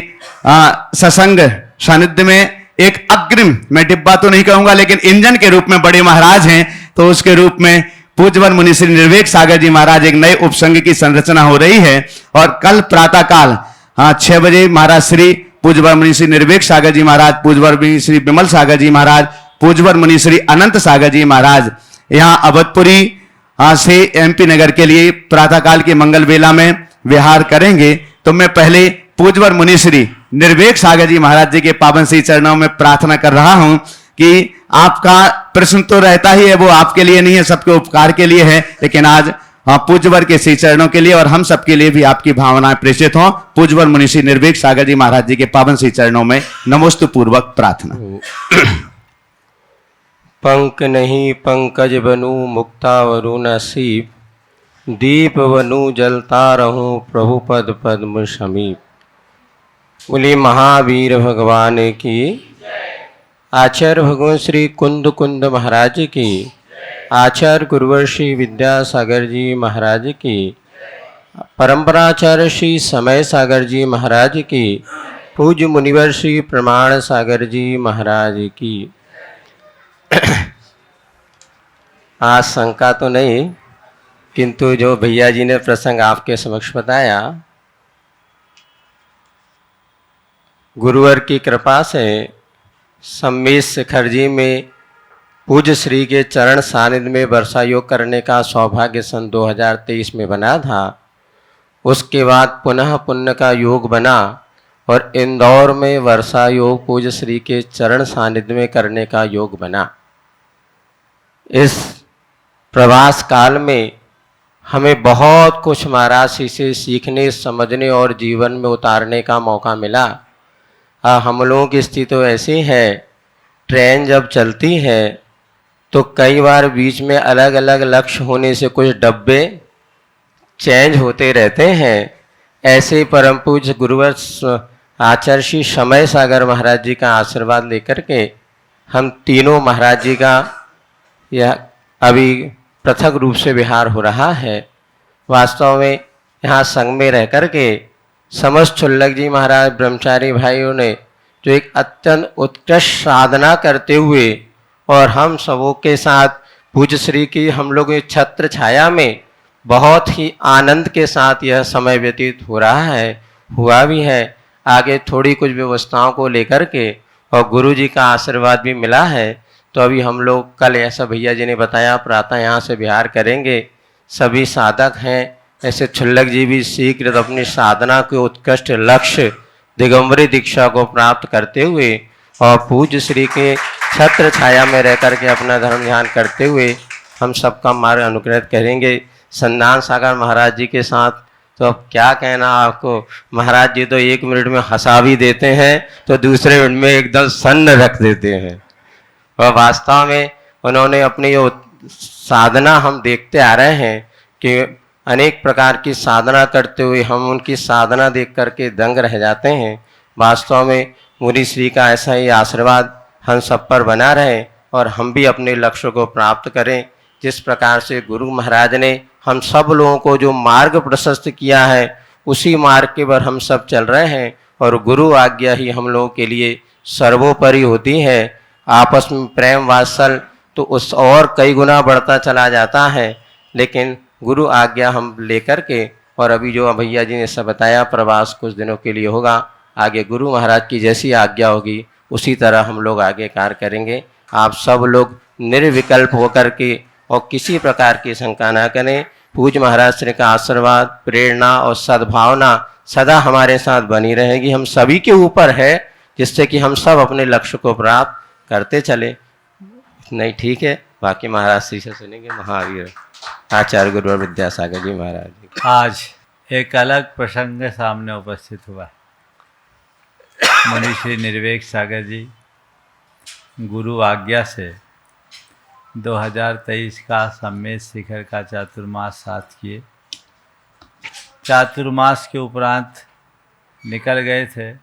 सत्संग सानिध्य में एक अग्रिम, मैं डिब्बा तो नहीं कहूंगा लेकिन इंजन के रूप में बड़े महाराज हैं, तो उसके रूप में पूज्यवर मुनि श्री निर्वेक सागर जी महाराज एक नए उपसंघ की संरचना हो रही है। और कल प्रातः काल 6 बजे महाराज श्री पूज्यवर मुनि श्री निर्वेक सागर जी महाराज, पूज्यवर मुनि श्री विमल सागर जी महाराज, पूज्यवर मुनि श्री अनंत सागर जी महाराज यहाँ अवधपुरी से MP नगर के लिए प्रातः काल की मंगल वेला में विहार करेंगे। तो मैं पहले पूज्यवर मुनि श्री निर्वेक सागर जी महाराज जी के पावन श्री चरणों में प्रार्थना कर रहा हूं कि आपका प्रश्न तो रहता ही है, वो आपके लिए नहीं है, सबके उपकार के लिए है, लेकिन आज पूज्यवर के श्री चरणों के लिए और हम सबके लिए भी आपकी भावनाएं प्रेषित हों। पूज्यवर मुनि श्री निर्भीक सागर जी महाराज जी के पावन श्री चरणों में नमोस्तु पूर्वक प्रार्थना। पंक नहीं पंकज बनू मुक्ता वरु नसीब, दीप बनू जलता रहूं प्रभु पद पद्म समीप। बोली महावीर भगवान की, आचार्य भगवान श्री कुंद कुंद महाराज की, आचार्य गुरुवर श्री विद्यासागर जी महाराज की, परंपराचार्य श्री समय सागर जी महाराज की, पूज्य मुनिवर श्री प्रमाण सागर जी महाराज की। आज शंका तो नहीं, किंतु जो भैया जी ने प्रसंग आपके समक्ष बताया, गुरुवर की कृपा से सम्मेद शिखर जी में पूज्य श्री के चरण सानिध्य में वर्षा योग करने का सौभाग्य सन 2023 में बना था। उसके बाद पुनः पुण्य का योग बना और इंदौर में वर्षा योग पूज्य श्री के चरण सानिध्य में करने का योग बना। इस प्रवास काल में हमें बहुत कुछ महाराज जी से सीखने, समझने और जीवन में उतारने का मौका मिला। हम लोगों की स्थिति तो ऐसी है, ट्रेन जब चलती है तो कई बार बीच में अलग अलग लक्ष्य होने से कुछ डब्बे चेंज होते रहते हैं। ऐसे परम पूज्य गुरुवर आचार्य श्री समय सागर महाराज जी का आशीर्वाद लेकर के हम तीनों महाराज जी का यह अभी पृथक रूप से विहार हो रहा है। वास्तव में यहाँ संग में रह कर के समस्त छुल्लक जी महाराज ब्रह्मचारी भाइयों ने जो एक अत्यंत उत्कृष्ट साधना करते हुए और हम सबों के साथ पूज्य श्री की हम लोग छत्र छाया में बहुत ही आनंद के साथ यह समय व्यतीत हो रहा है, हुआ भी है। आगे थोड़ी कुछ व्यवस्थाओं को लेकर के और गुरु जी का आशीर्वाद भी मिला है। तो अभी हम लोग कल ऐसा भैया जी ने बताया प्रातः यहाँ से विहार करेंगे। सभी साधक हैं, ऐसे छुल्लक जी भी शीघ्र अपनी साधना के उत्कृष्ट लक्ष्य दिगंबरी दीक्षा को प्राप्त करते हुए और पूज्य श्री के छत्र छाया में रह कर के अपना धर्म ध्यान करते हुए हम सबका मार्ग अनुग्रहित करेंगे। संदान सागर महाराज जी के साथ तो अब क्या कहना आपको, महाराज जी तो 1 मिनट में हंसा भी देते हैं तो दूसरे मिनट में एकदम सन्न रख देते हैं। और वास्तव में उन्होंने अपनी जो साधना हम देखते आ रहे हैं कि अनेक प्रकार की साधना करते हुए हम उनकी साधना देख करके दंग रह जाते हैं। वास्तव में मुनि श्री का ऐसा ही आशीर्वाद हम सब पर बना रहे और हम भी अपने लक्ष्य को प्राप्त करें। जिस प्रकार से गुरु महाराज ने हम सब लोगों को जो मार्ग प्रशस्त किया है उसी मार्ग के पर हम सब चल रहे हैं और गुरु आज्ञा ही हम लोगों के लिए सर्वोपरि होती है। आपस में प्रेम वात्सल तो उस और कई गुना बढ़ता चला जाता है, लेकिन गुरु आज्ञा हम लेकर के और अभी जो भैया जी ने सब बताया प्रवास कुछ दिनों के लिए होगा, आगे गुरु महाराज की जैसी आज्ञा होगी उसी तरह हम लोग आगे कार्य करेंगे। आप सब लोग निर्विकल्प होकर के और किसी प्रकार की शंका ना करें। पूज्य महाराज श्री का आशीर्वाद, प्रेरणा और सद्भावना सदा हमारे साथ बनी रहेगी, हम सभी के ऊपर है, जिससे कि हम सब अपने लक्ष्य को प्राप्त करते चले। नहीं ठीक है, बाकी महाराज श्री से सुनेंगे। महावीर आचार्य गुरुवर विद्यासागर जी महाराज जी। आज एक अलग प्रसंग सामने उपस्थित हुआ। मुनि श्री निर्वेक सागर जी गुरु आज्ञा से 2023 का सम्मेद शिखर का चातुर्मास साथ किए। चातुर्मास के उपरांत निकल गए थे,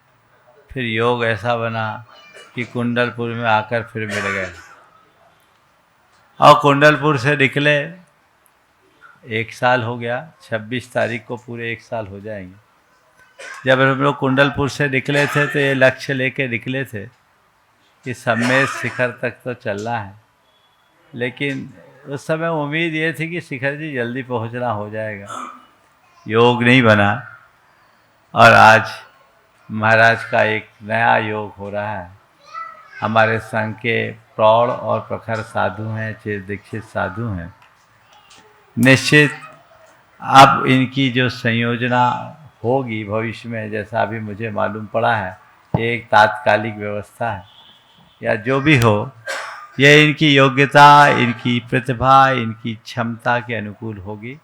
फिर योग ऐसा बना कि कुंडलपुर में आकर फिर मिल गए और कुंडलपुर से निकले 1 साल हो गया। 26 तारीख को पूरे 1 साल हो जाएंगे। जब हम लोग कुंडलपुर से निकले थे तो ये लक्ष्य लेके निकले थे कि सम्मेद शिखर तक तो चलना है, लेकिन उस समय उम्मीद ये थी कि शिखर जी जल्दी पहुंचना हो जाएगा। योग नहीं बना और आज महाराज का एक नया योग हो रहा है। हमारे संघ के प्रौढ़ और प्रखर साधु हैं, चिर दीक्षित साधु हैं। निश्चित अब इनकी जो संयोजना होगी भविष्य में, जैसा अभी मुझे मालूम पड़ा है, ये एक तात्कालिक व्यवस्था है या जो भी हो, यह इनकी योग्यता, इनकी प्रतिभा, इनकी क्षमता के अनुकूल होगी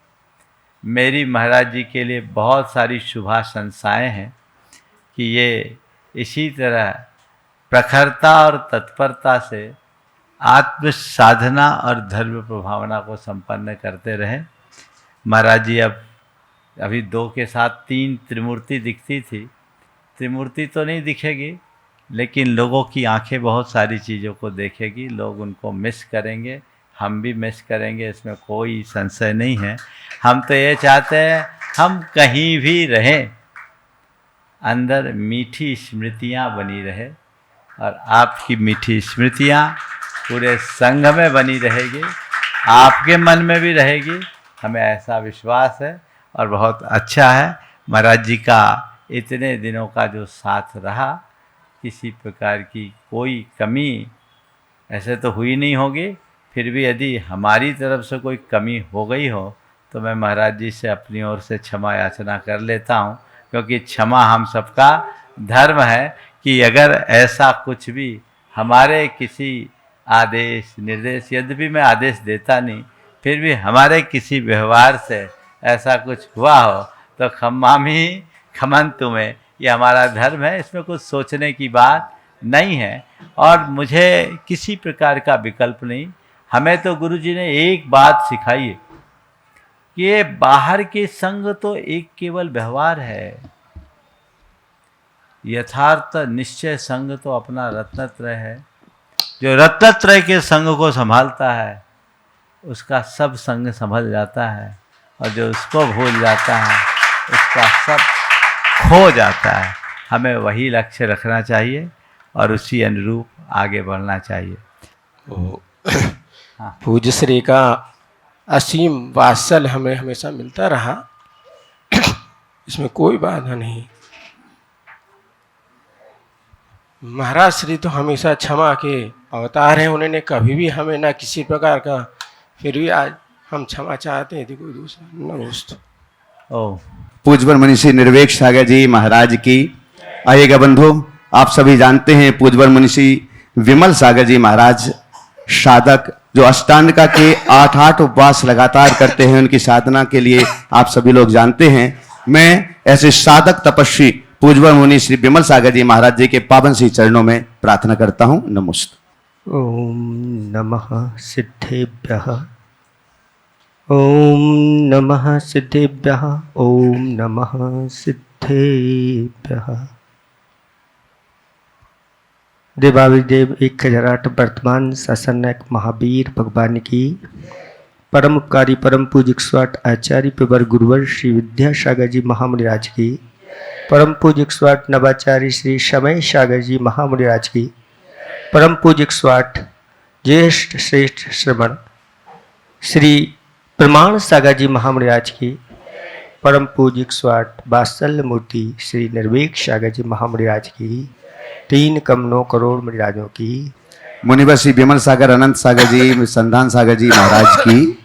मेरी महाराज जी के लिए बहुत सारी शुभाशंसाएं हैं कि ये इसी तरह प्रखरता और तत्परता से आत्म साधना और धर्म प्रभावना को संपन्न करते रहें। महाराज जी अब अभी 2 के साथ 3 त्रिमूर्ति दिखती थी। त्रिमूर्ति तो नहीं दिखेगी, लेकिन लोगों की आंखें बहुत सारी चीज़ों को देखेगी, लोग उनको मिस करेंगे, हम भी मिस करेंगे, इसमें कोई संशय नहीं है। हम तो ये चाहते हैं हम कहीं भी रहें, अंदर मीठी स्मृतियाँ बनी रहे और आपकी मीठी स्मृतियाँ पूरे संघ में बनी रहेगी, आपके मन में भी रहेगी, हमें ऐसा विश्वास है। और बहुत अच्छा है महाराज जी का इतने दिनों का जो साथ रहा, किसी प्रकार की कोई कमी ऐसे तो हुई नहीं होगी, फिर भी यदि हमारी तरफ से कोई कमी हो गई हो तो मैं महाराज जी से अपनी ओर से क्षमा याचना कर लेता हूँ, क्योंकि क्षमा हम सबका धर्म है कि अगर ऐसा कुछ भी हमारे किसी आदेश निर्देश, यद्यपि मैं आदेश देता नहीं, फिर भी हमारे किसी व्यवहार से ऐसा कुछ हुआ हो तो क्षमामि खमन्तु में, ये हमारा धर्म है, इसमें कुछ सोचने की बात नहीं है और मुझे किसी प्रकार का विकल्प नहीं। हमें तो गुरु जी ने एक बात सिखाई है कि ये बाहर के संग तो एक केवल व्यवहार है, यथार्थ निश्चय संग तो अपना रत्नत्रय है। जो रत्नत्रय के संग को संभालता है उसका सब संग संभल जाता है, और जो उसको भूल जाता है उसका सब खो जाता है। हमें वही लक्ष्य रखना चाहिए और उसी अनुरूप आगे बढ़ना चाहिए। पूज्य श्री का असीम वात्सल्य हमें हमेशा मिलता रहा, इसमें कोई बाधा नहीं। महाराज श्री तो हमेशा क्षमा के अवतार हैं, उन्होंने कभी भी हमें ना किसी प्रकार का, फिर भी आज हम क्षमा चाहते हैं, कोई दूसरा नमोस्तु। पूज्यवर मनीषी निर्वेक्ष सागर जी महाराज की आइएगा बंधु, आप सभी जानते हैं पूज्यवर मनीषी विमल सागर जी महाराज साधक जो अष्टांगिका के 8 उपवास लगातार करते हैं, उनकी साधना के लिए आप सभी लोग जानते हैं। मैं ऐसे साधक तपस्वी पूज्यवर मुनि श्री विमल सागर जी महाराज जी के पावन श्री चरणों में प्रार्थना करता हूँ। नमोस्तु। ओम नमः सिद्धेभ्यः, ओम नमः सिद्धेभ्यः, ओम नमः सिद्धेभ्यः। देवादिदेव 1008 वर्तमान शासननायक महावीर भगवान की परम उपकारी परम पूज्य 108 आचार्य पेवर गुरुवर श्री विद्यासागर जी महामुनिराज की, परम पूज्य 108 नवाचार्य श्री समय सागर जी महामुनिराज की, परम पूज्य 108 ज्येष्ठ श्रेष्ठ श्रमण श्री प्रमाण सागर जी महामुनिराज की, परम पूज्य 108 वात्सल्य मूर्ति श्री निर्वेक सागर जी महामुनिराज की, 3 करोड़ करोड़ मुनिराजों की, मुनिवर श्री विमल सागर अनंत सागर जी संधान सागर जी महाराज की,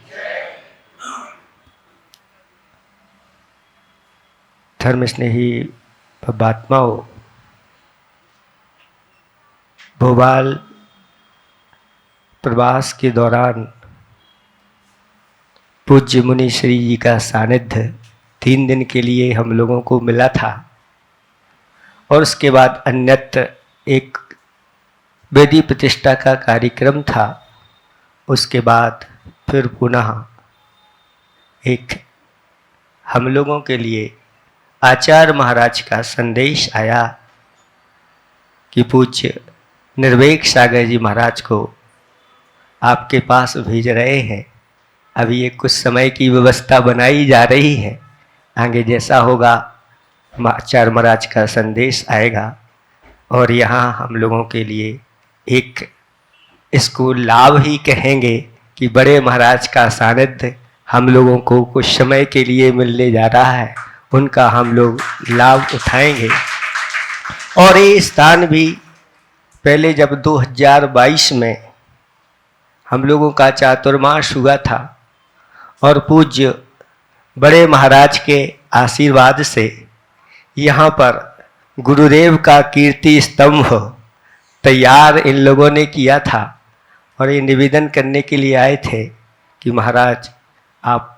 धर्म स्नेही बात्माओं, भोपाल प्रवास के दौरान पूज्य मुनि श्री जी का सानिध्य 3 दिन के लिए हम लोगों को मिला था और उसके बाद अन्यत्र एक वेदी प्रतिष्ठा का कार्यक्रम था। उसके बाद फिर पुनः एक हम लोगों के लिए आचार्य महाराज का संदेश आया कि पूज्य निर्वेक सागर जी महाराज को आपके पास भेज रहे हैं। अभी ये कुछ समय की व्यवस्था बनाई जा रही है, आगे जैसा होगा आचार्य महाराज का संदेश आएगा और यहाँ हम लोगों के लिए एक इसको लाभ ही कहेंगे कि बड़े महाराज का सानिध्य हम लोगों को कुछ समय के लिए मिलने जा रहा है, उनका हम लोग लाभ उठाएंगे। और ये स्थान भी पहले जब 2022 में हम लोगों का चातुर्मास हुआ था और पूज्य बड़े महाराज के आशीर्वाद से यहाँ पर गुरुदेव का कीर्ति स्तंभ तैयार इन लोगों ने किया था और ये निवेदन करने के लिए आए थे कि महाराज आप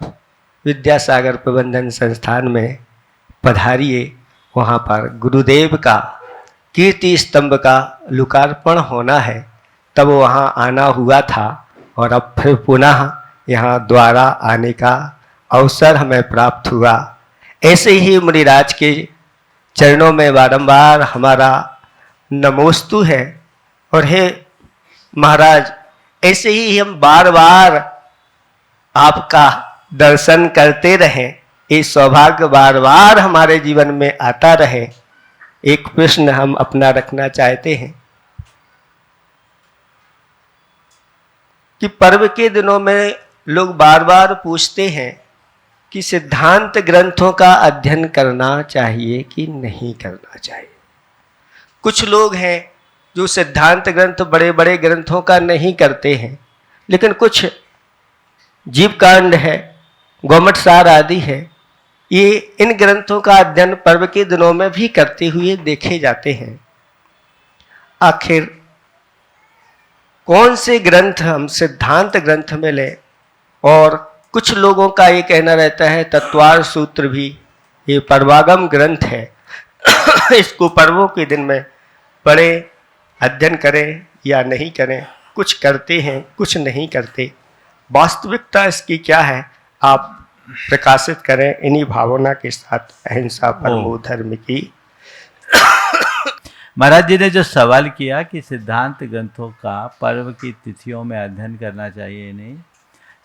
विद्यासागर प्रबंधन संस्थान में पधारिए। वहाँ पर गुरुदेव का कीर्ति स्तंभ का लोकार्पण होना है, तब वहाँ आना हुआ था और अब फिर पुनः यहाँ द्वारा आने का अवसर हमें प्राप्त हुआ। ऐसे ही मुनिराज के चरणों में बारंबार हमारा नमोस्तु है। और हे महाराज, ऐसे ही हम बार बार आपका दर्शन करते रहें, ये सौभाग्य बार बार हमारे जीवन में आता रहे। एक प्रश्न हम अपना रखना चाहते हैं कि पर्व के दिनों में लोग बार बार पूछते हैं कि सिद्धांत ग्रंथों का अध्ययन करना चाहिए कि नहीं करना चाहिए। कुछ लोग हैं जो सिद्धांत ग्रंथ बड़े बड़े ग्रंथों का नहीं करते हैं, लेकिन कुछ जीवकांड है, गौमठ सार आदि है, ये इन ग्रंथों का अध्ययन पर्व के दिनों में भी करते हुए देखे जाते हैं। आखिर कौन से ग्रंथ हम सिद्धांत ग्रंथ में लें? और कुछ लोगों का ये कहना रहता है तत्वार सूत्र भी ये पर्वागम ग्रंथ है, इसको पर्वों के दिन में पढ़े, अध्ययन करें या नहीं करें। कुछ करते हैं, कुछ नहीं करते। वास्तविकता इसकी क्या है, आप प्रकाशित करें इन्हीं भावना के साथ। अहिंसा परमो धर्म की। महाराज जी ने जो सवाल किया कि सिद्धांत ग्रंथों का पर्व की तिथियों में अध्ययन करना चाहिए नहीं,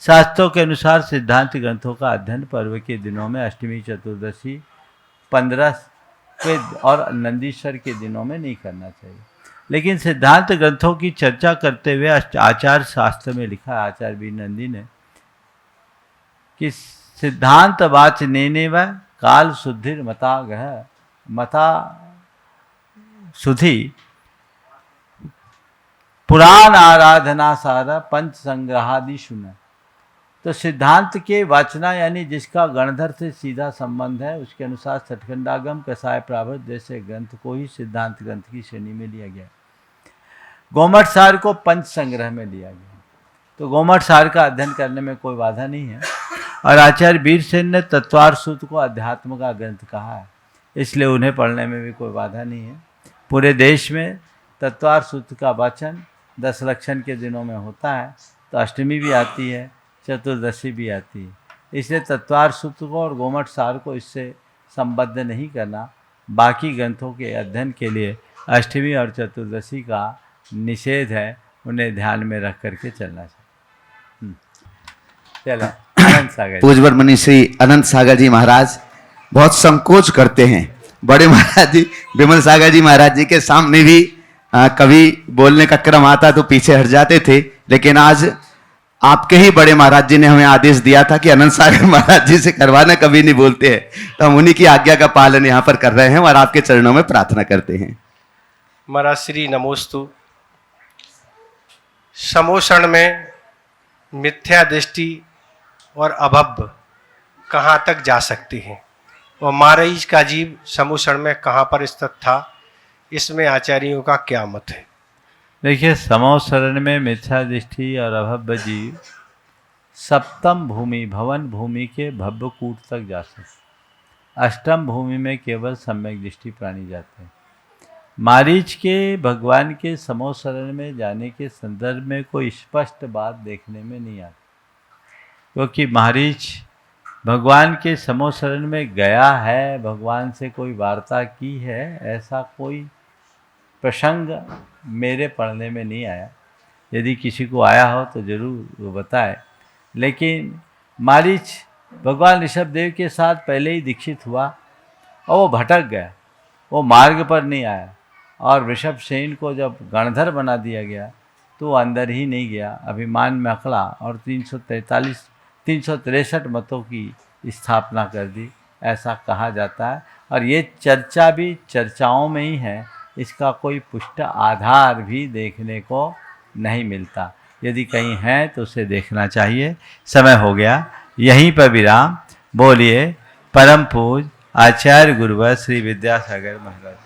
शास्त्रों के अनुसार सिद्धांत ग्रंथों का अध्ययन पर्व के दिनों में अष्टमी, चतुर्दशी, 15 के और नंदीश्वर के दिनों में नहीं करना चाहिए। लेकिन सिद्धांत ग्रंथों की चर्चा करते हुए आचार्य शास्त्र में लिखा है, आचार्य बी नंदी ने, कि सिद्धांत वाच नेने व काल शुद्धिर मता गह मता सुधि पुराण आराधना सारा पंच संग्रहादि सुना। तो सिद्धांत के वाचना यानी जिसका गणधर से सीधा संबंध है, उसके अनुसार सठखंडागम, कसाय प्रावृत जैसे ग्रंथ को ही सिद्धांत ग्रंथ की श्रेणी में लिया गया। गौमठ सार को पंच संग्रह में लिया गया, तो गौमठ सार का अध्ययन करने में कोई बाधा नहीं है। और आचार्य वीरसेन ने तत्वार सूत्र को अध्यात्म का ग्रंथ कहा है, इसलिए उन्हें पढ़ने में भी कोई बाधा नहीं है। पूरे देश में तत्वार सूत्र का वाचन 10 लक्षण के दिनों में होता है, तो अष्टमी भी आती है, चतुर्दशी भी आती है। इसलिए तत्वार सूत्र को और गोमठ सार को इससे संबद्ध नहीं करना। बाकी ग्रंथों के अध्ययन के लिए अष्टमी और चतुर्दशी का निषेध है, उन्हें ध्यान में रख करके चलना चाहिए। चलो, अनंत सागर पूज्यवर मुनि श्री अनंत सागर जी महाराज बहुत संकोच करते हैं। बड़े महाराज जी विमल सागर जी महाराज जी के सामने भी कभी बोलने का क्रम आता तो पीछे हट जाते थे, लेकिन आज आपके ही बड़े महाराज जी ने हमें आदेश दिया था कि अनंत सागर महाराज जी से करवाना, कभी नहीं बोलते हैं, तो हम उन्हीं की आज्ञा का पालन यहाँ पर कर रहे हैं और आपके चरणों में प्रार्थना करते हैं। महाराज श्री नमोस्तु। समोषण में मिथ्या दृष्टि और अभब्ब कहाँ तक जा सकती हैं, और मारीच का जीव समोषण में कहाँ पर स्थित था, इसमें आचार्यों का क्या मत है? देखिए, समोसरण में मिथ्या दृष्टि और अभव्य जीव सप्तम भूमि भवन भूमि के भव्य कूट तक जा सकते। अष्टम भूमि में केवल सम्यक दृष्टि प्राणी जाते हैं। मारीच के भगवान के समोसरण में जाने के संदर्भ में कोई स्पष्ट बात देखने में नहीं आती, क्योंकि मारीच भगवान के समोसरण में गया है, भगवान से कोई वार्ता की है, ऐसा कोई प्रसंग मेरे पढ़ने में नहीं आया। यदि किसी को आया हो तो जरूर वो बताए। लेकिन मारीच भगवान ऋषभदेव के साथ पहले ही दीक्षित हुआ और वो भटक गया, वो मार्ग पर नहीं आया। और ऋषभसेन को जब गणधर बना दिया गया तो वो अंदर ही नहीं गया, अभिमान में अकड़ा और 363 मतों की स्थापना कर दी, ऐसा कहा जाता है। और ये चर्चा भी चर्चाओं में ही है, इसका कोई पुष्ट आधार भी देखने को नहीं मिलता। यदि कहीं है तो उसे देखना चाहिए। समय हो गया, यहीं पर विराम। बोलिए परम पूज आचार्य गुरुवर श्री विद्यासागर महाराज।